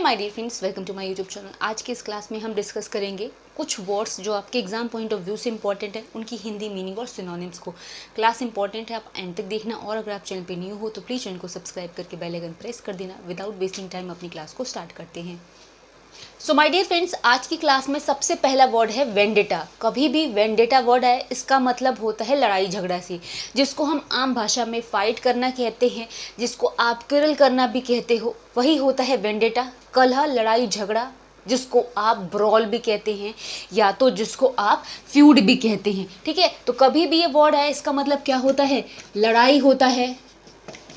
Hello my dear friends, welcome to my YouTube channel. आज के इस क्लास में हम डिस्कस करेंगे कुछ वर्ड्स जो आपके एग्जाम पॉइंट ऑफ व्यू से इंपॉर्टेंट है, उनकी हिंदी मीनिंग और सिनोनिम्स को। क्लास इंपॉर्टेंट है, आप एंड तक देखना। और अगर आप चैनल पे न्यू हो तो प्लीज़ चैनल को सब्सक्राइब करके बेल आइकन प्रेस कर देना। विदाउट वेस्टिंग टाइम अपनी क्लास को स्टार्ट करते हैं। सो माय डियर फ्रेंड्स, आज की क्लास में सबसे पहला वर्ड है वेंडेटा। कभी भी वेंडेटा वर्ड है, इसका मतलब होता है लड़ाई झगड़ा से, जिसको हम आम भाषा में फाइट करना कहते हैं, जिसको आप क्विरल करना भी कहते हो, वही होता है वेंडेटा। कलह, लड़ाई झगड़ा, जिसको आप ब्रॉल भी कहते हैं या तो जिसको आप फ्यूड भी कहते हैं। ठीक है, तो कभी भी ये वर्ड है, इसका मतलब क्या होता है? लड़ाई होता है,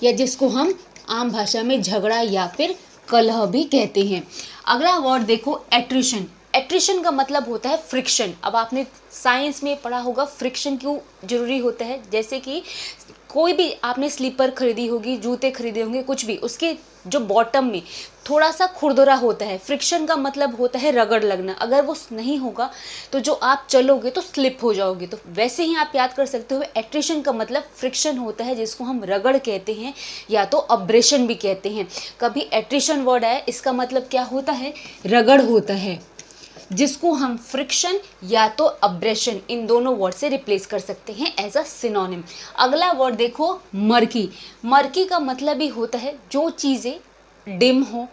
या जिसको हम आम भाषा में झगड़ा या फिर कलह भी कहते हैं। अगला वर्ड देखो, एट्रिशन। एट्रिशन का मतलब होता है फ्रिक्शन। अब आपने साइंस में पढ़ा होगा फ्रिक्शन क्यों जरूरी होता है। जैसे कि कोई भी आपने स्लीपर खरीदी होगी, जूते खरीदे होंगे, कुछ भी, उसके जो बॉटम में थोड़ा सा खुरदुरा होता है। फ्रिक्शन का मतलब होता है रगड़ लगना। अगर वो नहीं होगा तो जो आप चलोगे तो स्लिप हो जाओगे। तो वैसे ही आप याद कर सकते हो, एट्रिशन का मतलब फ्रिक्शन होता है, जिसको हम रगड़ कहते हैं या तो अब्रेशन भी कहते हैं। कभी एट्रिशन वर्ड है, इसका मतलब क्या होता है? रगड़ होता है, जिसको हम फ्रिक्शन या तो अब्रेशन, इन दोनों वर्ड से रिप्लेस कर सकते हैं एज अ सिनोनिम। अगला वर्ड देखो, मर्की। मर्की का मतलब ही होता है जो चीज़ें डिम हो,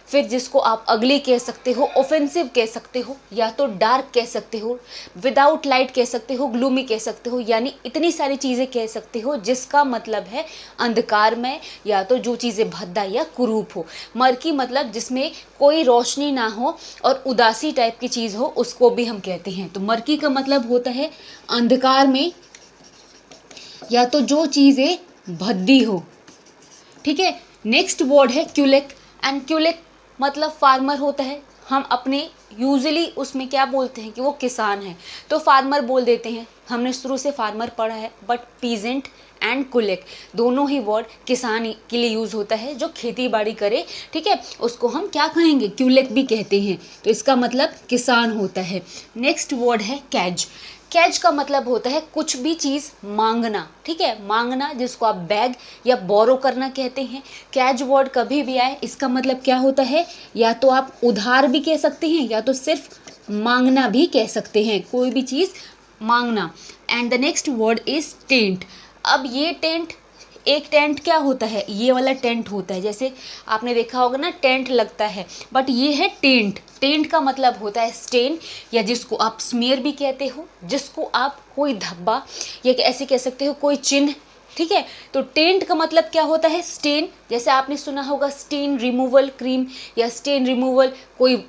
फिर जिसको आप अगली कह सकते हो, ऑफेंसिव कह सकते हो, या तो डार्क कह सकते हो, विदाउट लाइट कह सकते हो, ग्लूमी कह सकते हो, यानी इतनी सारी चीज़ें कह सकते हो जिसका मतलब है अंधकारमय, या तो जो चीज़ें भद्दा या कुरूप हो। मर्की मतलब जिसमें कोई रोशनी ना हो और उदासी टाइप की चीज़ हो, उसको भी हम कहते हैं। तो मर्की का मतलब होता है अंधकार में, या तो जो चीज़ें भद्दी हो। ठीक है, नेक्स्ट वर्ड है क्यूलेक। एंड क्यूलेक मतलब फार्मर होता है। हम अपने यूजुअली उसमें क्या बोलते हैं कि वो किसान है, तो फार्मर बोल देते हैं। हमने शुरू से फार्मर पढ़ा है, बट पीजेंट एंड कुलेक दोनों ही वर्ड किसान के लिए यूज़ होता है, जो खेती बाड़ी करे। ठीक है, उसको हम क्या कहेंगे? क्यूलेक भी कहते हैं। तो इसका मतलब किसान होता है। नेक्स्ट वर्ड है कैज। कैच का मतलब होता है कुछ भी चीज़ मांगना। ठीक है, मांगना, जिसको आप बैग या बोरो करना कहते हैं। कैच वर्ड कभी भी आए, इसका मतलब क्या होता है? या तो आप उधार भी कह सकते हैं, या तो सिर्फ मांगना भी कह सकते हैं, कोई भी चीज़ मांगना। And the next word is tent. अब ये टेंट, एक टेंट क्या होता है? ये वाला टेंट होता है, जैसे आपने देखा होगा ना, टेंट लगता है, बट ये है टेंट। टेंट का मतलब होता है स्टेन, या जिसको आप स्मेयर भी कहते हो, जिसको आप कोई धब्बा या ऐसे कह सकते हो, कोई चिन्ह। ठीक है, तो टेंट का मतलब क्या होता है? स्टेन। जैसे आपने सुना होगा स्टेन रिमूवल क्रीम या स्टेन रिमूवल कोई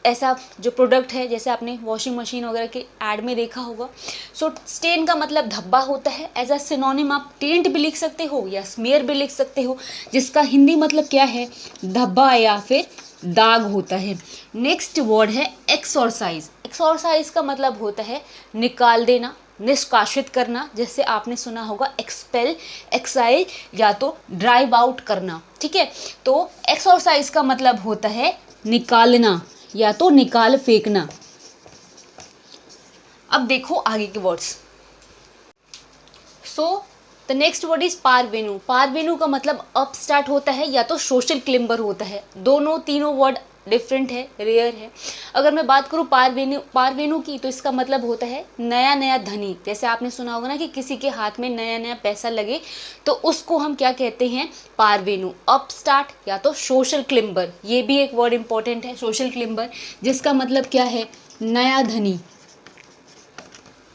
ऐसा जो प्रोडक्ट है, जैसे आपने वॉशिंग मशीन वगैरह के ऐड में देखा होगा। सो स्टेन का मतलब धब्बा होता है। एज अ सिनोनिम आप टेंट भी लिख सकते हो या स्मेयर भी लिख सकते हो, जिसका हिंदी मतलब क्या है? धब्बा या फिर दाग होता है। नेक्स्ट वर्ड है एक्सोरसाइज। एक्सोरसाइज का मतलब होता है निकाल देना, निष्कासित करना। जैसे आपने सुना होगा एक्सपेल, एक्साइल, या तो ड्राइव आउट करना। ठीक है, तो एक्सोरसाइज का मतलब होता है निकालना या तो निकाल फेंकना। अब देखो आगे के words. So the next word is parvenu. Parvenu का मतलब अप स्टार्ट होता है, या तो सोशल क्लिम्बर होता है। दोनों तीनों वर्ड डिफरेंट है, रेयर है। अगर मैं बात करूँ पारवेनु की, तो इसका मतलब होता है नया नया धनी। जैसे आपने सुना होगा ना कि किसी के हाथ में नया नया पैसा लगे, तो उसको हम क्या कहते हैं? पारवेनु। अप स्टार्ट या तो सोशल क्लिम्बर, ये भी एक वर्ड इंपॉर्टेंट है, सोशल क्लिम्बर, जिसका मतलब क्या है? नया धनी।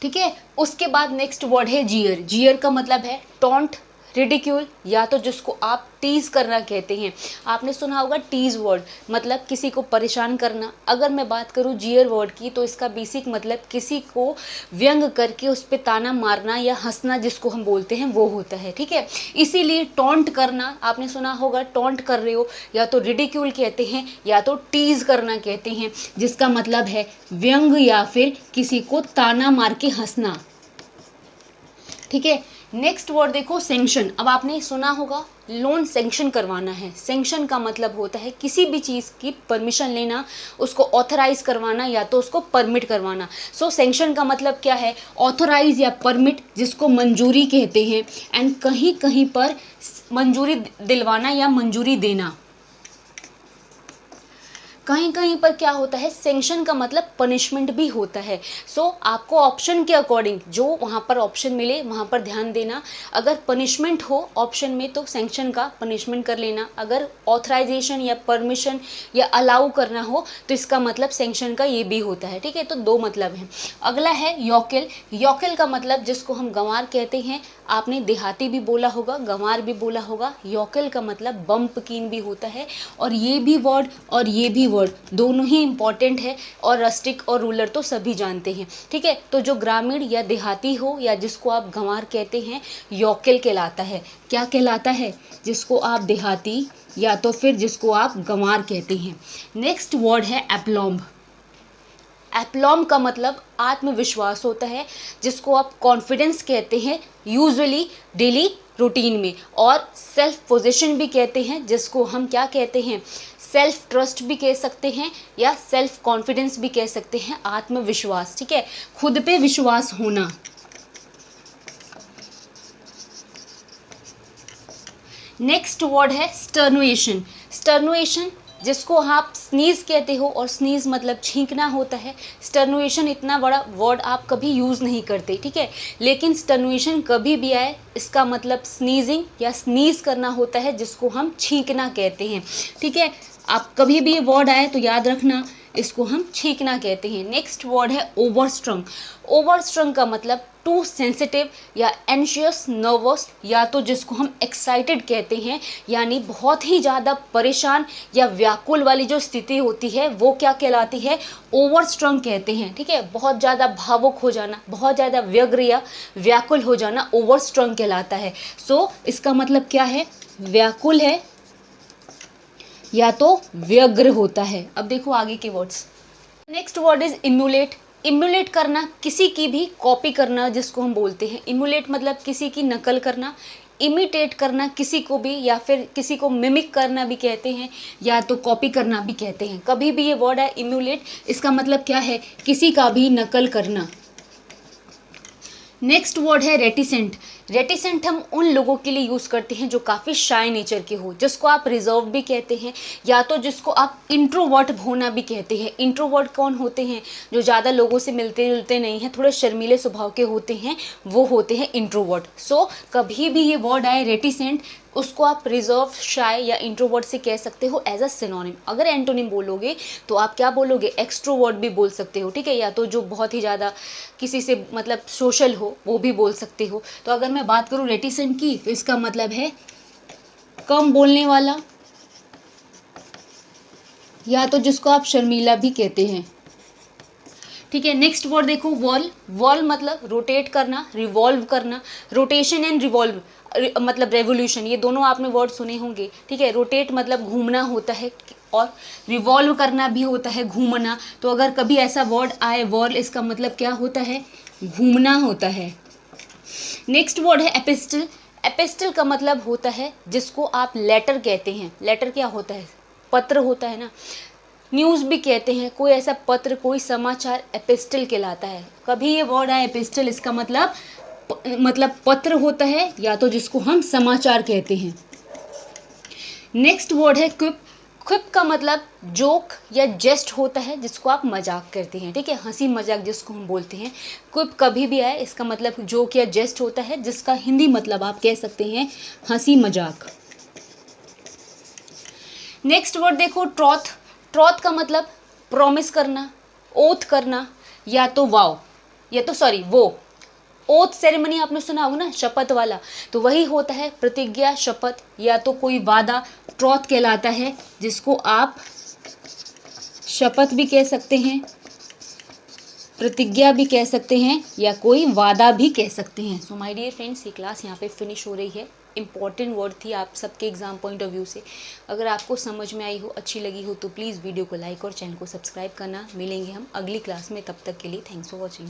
ठीक है, उसके बाद नेक्स्ट वर्ड है जियर। जियर का मतलब है टॉन्ट, रिडिक्यूल, या तो जिसको आप टीज करना कहते हैं। आपने सुना होगा टीज वर्ड, मतलब किसी को परेशान करना। अगर मैं बात करूँ जियर वर्ड की, तो इसका बेसिक मतलब किसी को व्यंग करके उस पर ताना मारना या हंसना, जिसको हम बोलते हैं, वो होता है। ठीक है, इसीलिए टॉन्ट करना, आपने सुना होगा टॉन्ट कर रहे हो, या तो रिडिक्यूल कहते हैं या तो टीज करना कहते हैं, जिसका मतलब है व्यंग या फिर किसी को ताना मार के हंसना। ठीक है, नेक्स्ट वर्ड देखो, सैंक्शन। अब आपने सुना होगा लोन सैंक्शन करवाना है। सैंक्शन का मतलब होता है किसी भी चीज़ की परमिशन लेना, उसको ऑथराइज करवाना या तो उसको परमिट करवाना। सो सैंक्शन का मतलब क्या है? ऑथराइज या परमिट, जिसको मंजूरी कहते हैं। एंड कहीं कहीं पर मंजूरी दिलवाना या मंजूरी देना। कहीं कहीं पर क्या होता है, सैंक्शन का मतलब पनिशमेंट भी होता है। सो आपको ऑप्शन के अकॉर्डिंग जो वहाँ पर ऑप्शन मिले वहाँ पर ध्यान देना। अगर पनिशमेंट हो ऑप्शन में तो सैंक्शन का पनिशमेंट कर लेना, अगर ऑथराइजेशन या परमिशन या अलाउ करना हो तो इसका मतलब सैंक्शन का ये भी होता है। ठीक है, तो दो मतलब हैं। अगला है यॉकेल। यॉकेल का मतलब जिसको हम गंवार कहते हैं, आपने देहाती भी बोला होगा, गंवार भी बोला होगा। यॉकेल का मतलब बम्पकीन भी होता है। और ये भी वर्ड और ये भी वर्ड दोनों ही इंपॉर्टेंट है, और रस्टिक और रूलर तो सभी जानते हैं। ठीक है, तो जो ग्रामीण या देहाती हो या जिसको आप गंवार कहते हैं, यॉकेल कहलाता है। क्या कहलाता है? जिसको आप देहाती या तो फिर जिसको आप गंवार कहते हैं। नेक्स्ट वर्ड है एप्लॉम्ब। एप्लॉम का मतलब आत्मविश्वास होता है, जिसको आप कॉन्फिडेंस कहते हैं यूजुअली डेली रूटीन में। और सेल्फ पोजीशन भी कहते हैं, जिसको हम क्या कहते हैं, सेल्फ ट्रस्ट भी कह सकते हैं या सेल्फ कॉन्फिडेंस भी कह सकते हैं, आत्मविश्वास। ठीक है, खुद पे विश्वास होना। नेक्स्ट वर्ड है स्टर्नुएशन। स्टर्नुएशन जिसको आप स्नीज कहते हो, और स्नीज मतलब छींकना होता है। स्टर्नुएशन इतना बड़ा वर्ड आप कभी यूज़ नहीं करते, ठीक है, लेकिन स्टर्नुएशन कभी भी आए इसका मतलब स्नीजिंग या स्नीज करना होता है, जिसको हम छींकना कहते हैं। ठीक है, आप कभी भी ये वर्ड आए तो याद रखना, इसको हम छींकना कहते हैं। नेक्स्ट वर्ड है ओवरस्ट्रंग। ओवरस्ट्रंग का मतलब टू सेंसिटिव या एंशियस नर्वस, या तो जिसको हम एक्साइटेड कहते हैं, यानी बहुत ही ज़्यादा परेशान या व्याकुल वाली जो स्थिति होती है वो क्या कहलाती है, ओवरस्ट्रंग कहते हैं। ठीक है, बहुत ज़्यादा भावुक हो जाना, बहुत ज़्यादा व्यग्र या व्याकुल हो जाना ओवरस्ट्रंग कहलाता है। सो इसका मतलब क्या है, व्याकुल है या तो व्यग्र होता है। अब देखो आगे के words. Next word is emulate. Emulate करना, किसी की भी कॉपी करना जिसको हम बोलते हैं। इम्यूलेट मतलब किसी की नकल करना। इमिटेट करना किसी को भी, या फिर किसी को मिमिक करना भी कहते हैं, या तो कॉपी करना भी कहते हैं। कभी भी ये वर्ड है इम्यूलेट, इसका मतलब क्या है, किसी का भी नकल करना। नेक्स्ट वर्ड है रेटिसेंट। रेटिसेंट हम उन लोगों के लिए यूज़ करते हैं जो काफ़ी शाय नेचर के हो, जिसको आप रिजर्व भी कहते हैं, या तो जिसको आप इंट्रोवर्ट होना भी कहते हैं। इंट्रोवर्ट कौन होते हैं, जो ज़्यादा लोगों से मिलते जुलते नहीं हैं, थोड़े शर्मीले स्वभाव के होते हैं, वो होते हैं इंट्रोवर्ट। सो कभी भी ये वर्ड आए रेटिसेंट, उसको आप रिजर्व, शाय या इंट्रोवर्ट से कह सकते हो एज अ सिनोनिम। अगर एंटोनिम बोलोगे तो आप क्या बोलोगे, एक्सट्रोवर्ट भी बोल सकते हो। ठीक है, या तो जो बहुत ही ज़्यादा किसी से मतलब सोशल हो वो भी बोल सकते हो। तो अगर मैं बात करूँ रेटिसेंट की तो इसका मतलब है कम बोलने वाला, या तो जिसको आप शर्मीला भी कहते हैं। ठीक है, नेक्स्ट वर्ड देखो वॉल। वॉल मतलब रोटेट करना, रिवॉल्व करना। रोटेशन एंड रिवॉल्व मतलब रेवोल्यूशन, ये दोनों आपने वर्ड सुने होंगे। ठीक है, रोटेट मतलब घूमना होता है, और रिवॉल्व करना भी होता है, घूमना। तो अगर कभी ऐसा वर्ड आए वॉल, इसका मतलब क्या होता है, घूमना होता है। नेक्स्ट वर्ड है एपिस्टल। एपिस्टल का मतलब होता है जिसको आप लेटर कहते हैं। लेटर क्या होता है, पत्र होता है ना। न्यूज़ भी कहते हैं, कोई ऐसा पत्र, कोई समाचार एपिस्टल कहलाता है। कभी ये वर्ड आए एपिस्टल, इसका मतलब पत्र होता है, या तो जिसको हम समाचार कहते हैं। नेक्स्ट वर्ड है क्विप। क्विप का मतलब जोक या जेस्ट होता है, जिसको आप मजाक करते हैं। ठीक है, हंसी मजाक जिसको हम बोलते हैं। क्विप कभी भी आए इसका मतलब जोक या जेस्ट होता है, जिसका हिंदी मतलब आप कह सकते हैं हंसी मजाक। नेक्स्ट वर्ड देखो ट्रॉथ। ट्रॉथ का मतलब प्रॉमिस करना, ओथ करना, या तो वाव, या तो सॉरी वो ओथ सेरेमनी आपने सुना होगा ना, शपथ वाला, तो वही होता है प्रतिज्ञा, शपथ, या तो कोई वादा, ट्रॉथ कहलाता है, जिसको आप शपथ भी कह सकते हैं, प्रतिज्ञा भी कह सकते हैं, या कोई वादा भी कह सकते हैं। सो माय डियर फ्रेंड्स, ये क्लास यहाँ पे फिनिश हो रही है। इंपॉर्टेंट वर्ड थी आप सबके एग्जाम पॉइंट ऑफ व्यू से। अगर आपको समझ में आई हो, अच्छी लगी हो, तो प्लीज़ वीडियो को लाइक और चैनल को सब्सक्राइब करना। मिलेंगे हम अगली क्लास में, तब तक के लिए थैंक्स फॉर वॉचिंग।